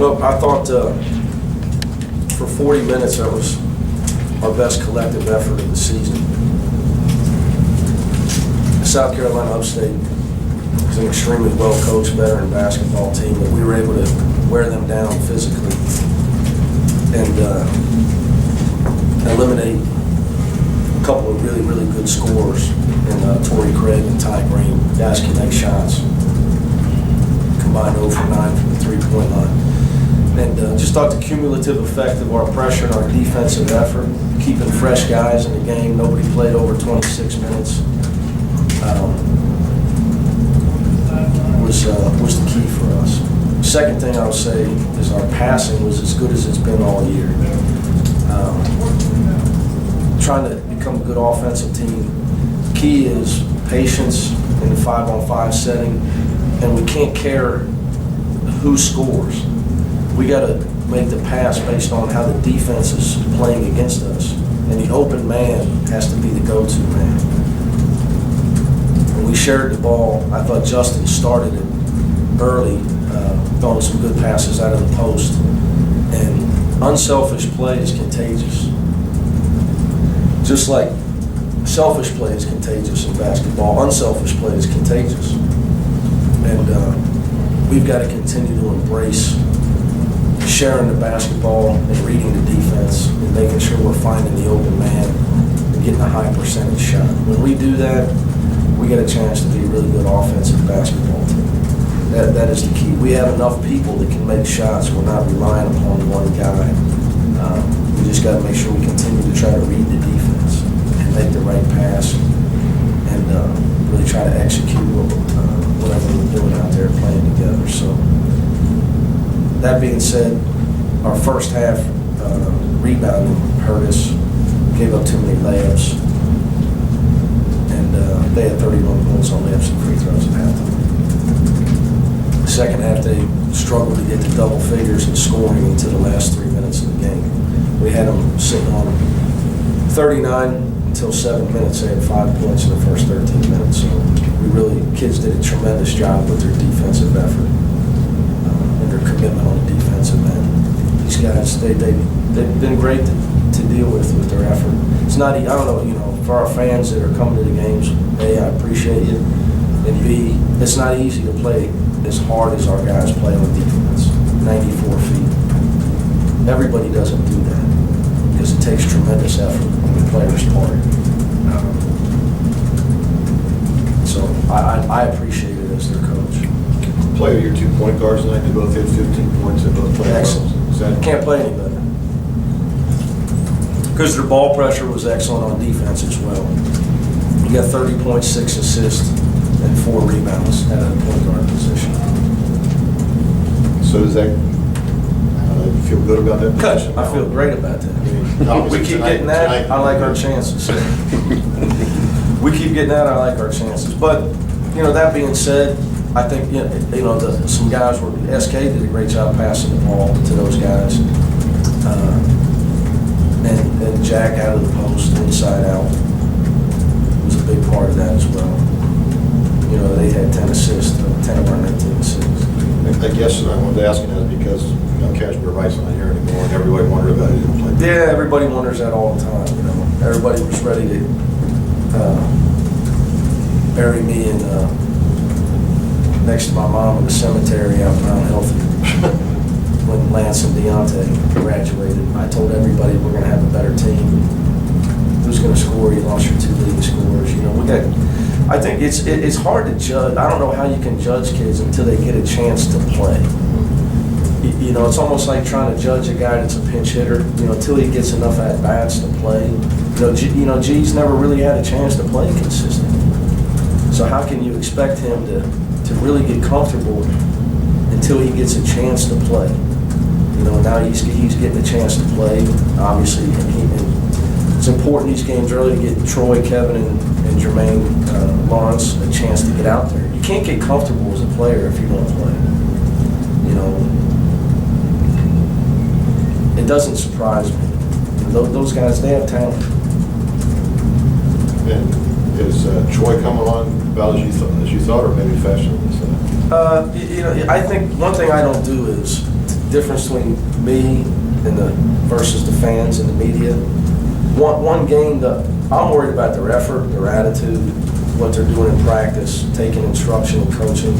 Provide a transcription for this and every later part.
Well, I thought for 40 minutes that was our best collective effort of the season. South Carolina Upstate is an extremely well-coached veteran basketball team, but we were able to wear them down physically and eliminate a couple of really, really good scorers in Torrey Craig and Ty Green. Guys can make shots. Combined 0 for 9 from the three-point line. And just thought the cumulative effect of our pressure and our defensive effort, keeping fresh guys in the game. Nobody played over 26 minutes. Was the key for us. Second thing I would say is our passing was as good as it's been all year. Trying to become a good offensive team. Key is patience in the 5-on-5 setting, and we can't care who scores. We got to make the pass based on how the defense is playing against us, and the open man has to be the go-to man. When we shared the ball, I thought Justin started it early, throwing some good passes out of the post, and unselfish play is contagious. Just like selfish play is contagious in basketball, unselfish play is contagious. And we've got to continue to embrace sharing the basketball and reading the defense and making sure we're finding the open man and getting a high percentage shot. When we do that, we get a chance to be a really good offensive basketball team. That is the key. We have enough people that can make shots. We're not relying upon one guy. We just got to make sure we continue to try to read the defense and make the right pass and really try to execute whatever we're doing out there playing together. So that being said, our first half rebounding hurt us, gave up too many layups, and they had 31 points on layups and free throws at halftime. Second half, they struggled to get to double figures in scoring until the last 3 minutes of the game. We had them sitting on 39 until 7 minutes. They had 5 points in the first 13 minutes. So kids did a tremendous job with their defensive effort and their commitment on the defensive end. These guys, they've been great to deal with their effort. It's not, I don't know, for our fans that are coming to the games, A, I appreciate you, and B, it's not easy to play as hard as our guys play on defense, 94 feet. Everybody doesn't do that because it takes tremendous effort on the player's part. So I appreciate it as their coach. Play your 2 point guards tonight. They both hit 15 points and both played excellent. Can't play any better. Because their ball pressure was excellent on defense as well. You got 30.6 assists and 4 rebounds at a point guard position. So does that, you feel good about that position? I feel great about that. We keep getting that, I like our chances. We keep getting that, I like our chances. But, that being said, I think, some guys were, SK did a great job passing the ball to those guys. And Jack out of the post, inside out, was a big part of that as well. They had 10 assists, 10 of our 19 assists. I guess I wanted to ask you that because, Cashmere Wright's not here anymore and everybody wondered about who didn't play. Yeah, everybody wonders that all the time, Everybody was ready to bury me next to my mom in the cemetery out in Mount Healthy. When Lance and Deontay graduated, I told everybody we're going to have a better team. Who's going to score? You lost your 2 leading scorers. I think it's hard to judge. I don't know how you can judge kids until they get a chance to play. It's almost like trying to judge a guy that's a pinch hitter. Until he gets enough at bats to play. G's never really had a chance to play consistently. So how can you expect him to really get comfortable until he gets a chance to play? Now he's getting a chance to play. Obviously, it's important these games early to get Troy, Kevin, and Jermaine Lawrence a chance to get out there. You can't get comfortable as a player if you don't play. It doesn't surprise me. Those guys, they have talent. And is Troy coming along about as you thought, or maybe faster than this? I think one thing I don't do is difference between me and versus the fans and the media. One game, I'm worried about their effort, their attitude, what they're doing in practice, taking instruction and coaching.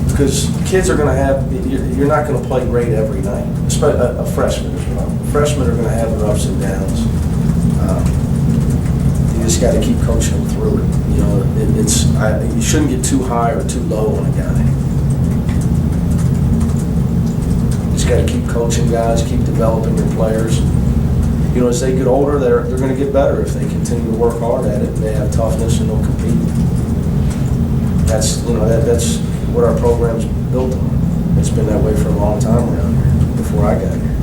Because kids are going to have, you're not going to play great every night, especially a freshman as well. Freshmen are going to have their ups and downs. You just got to keep coaching them through it. You know, you shouldn't get too high or too low on a guy. You just got to keep coaching guys, keep developing your players. You know, as they get older, they're going to get better if they continue to work hard at it. They have toughness and they'll compete. That's what our program's built on. It's been that way for a long time around here, before I got here.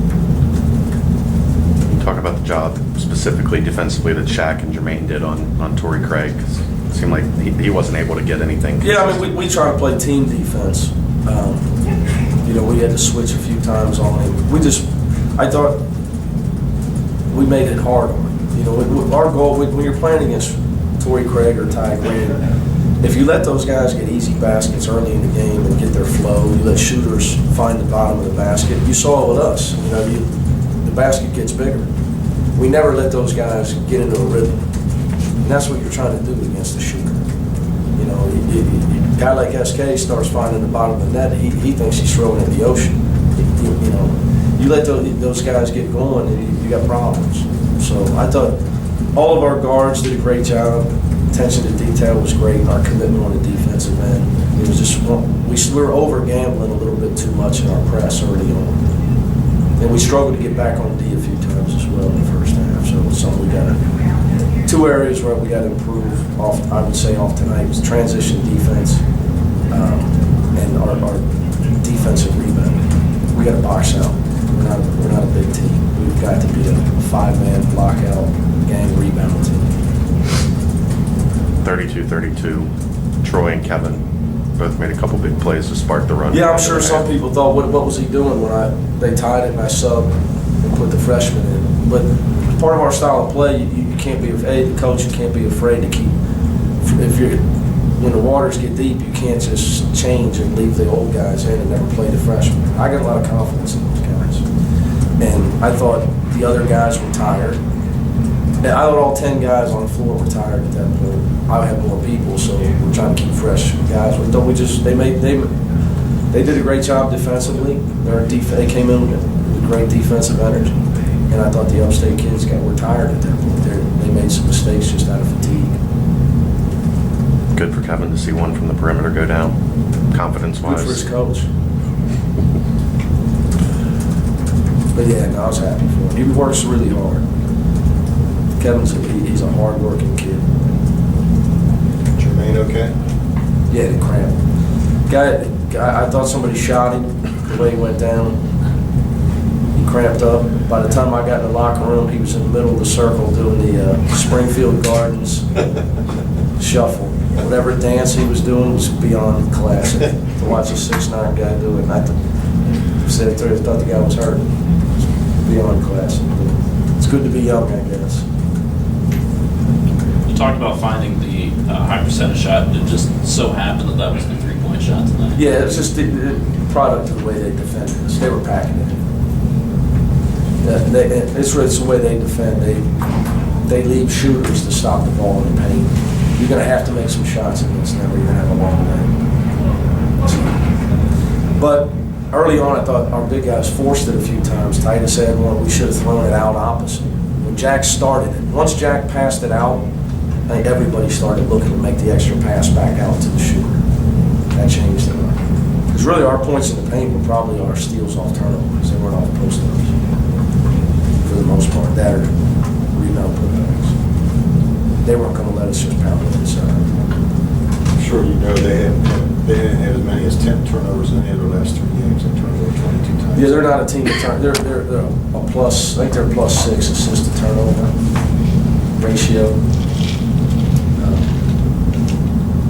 Talk about the job specifically defensively that Shaq and Jermaine did on Torrey Craig. It seemed like he wasn't able to get anything. Yeah, I mean, we try to play team defense. You know, we had to switch a few times on him. I thought we made it hard on him. You know, our goal, when you're playing against Torrey Craig or Ty Green, if you let those guys get easy baskets early in the game and get their flow, you let shooters find the bottom of the basket. You saw it with us. You know, the basket gets bigger. We never let those guys get into a rhythm. And that's what you're trying to do against the shooter. You know, a guy like SK starts finding the bottom of the net, he thinks he's throwing it in the ocean. You know, you let those guys get going and you got problems. So I thought all of our guards did a great job. Attention to detail was great. Our commitment on the defensive end. It was just, we were over gambling a little bit too much in our press early on. And we struggled to get back on D a few times as well in the first half. So it's something we got to, two areas where we got to improve off, I would say off tonight, was transition defense and our defensive rebound. We got to box out. We're not a big team. We've got to be a 5-man lockout gang rebound team. 32-32, Troy and Kevin both made a couple big plays to spark the run. Yeah, I'm sure some people thought, what was he doing when they tied it and I subbed and put the freshman in. But part of our style of play, you can't be afraid, the coach, you can't be afraid to keep, when the waters get deep, you can't just change and leave the old guys in and never play the freshmen. I got a lot of confidence in those guys. And I thought the other guys were tired. And I thought all 10 guys on the floor were tired at that point. I had more people, so we're trying to keep fresh guys. But they did a great job defensively. They came in with great defensive energy, and I thought the Upstate kids were tired at that point. They made some mistakes just out of fatigue. Good for Kevin to see one from the perimeter go down, confidence-wise. Good for his coach. But yeah, no, I was happy for him. He works really hard. He's a hard-working kid. Jermaine okay? Yeah, the cramp. Guy, I thought somebody shot him the way he went down. He cramped up. By the time I got in the locker room, he was in the middle of the circle doing the Springfield Gardens shuffle. Whatever dance he was doing was beyond classic. To watch a 6'9" guy do it, and I thought the guy was hurt. It's beyond classic. It's good to be young, I guess. You talked about finding the high percentage shot, and it just so happened that was the three-point shot tonight. Yeah, it's just the product of the way they defended us. They were packing it. It's the way they defend. They leave shooters to stop the ball in the paint. You're going to have to make some shots against them, or you're going to have a long night. But early on, I thought our big guys forced it a few times. Titus had one. We should have thrown it out opposite. When Jack started it, once Jack passed it out, I think everybody started looking to make the extra pass back out to the shooter. That changed it. Because really our points in the paint were probably our steals off turnovers. They weren't off post-ups for the most part. That or rebound putbacks. They weren't going to let us just pound it inside. I'm sure you know they didn't have as many as 10 turnovers in any of their last 3 games. They turned over 22 times. Yeah, they're not a team that turn. They're a plus. I think they're +6 assist to turnover ratio.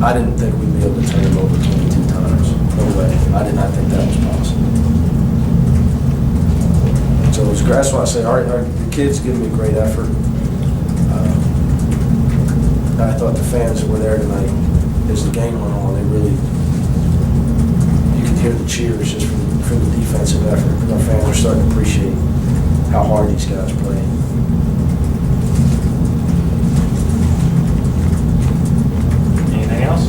I didn't think we'd be able to turn them over 22 times. No way. I did not think that was possible. So that's why I say the kids give me great effort. I thought the fans that were there tonight, as the game went on, they really, hear the cheers just from the defensive effort. Our fans are starting to appreciate how hard these guys play. Anything else?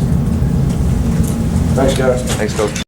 Thanks, guys. Thanks, Coach.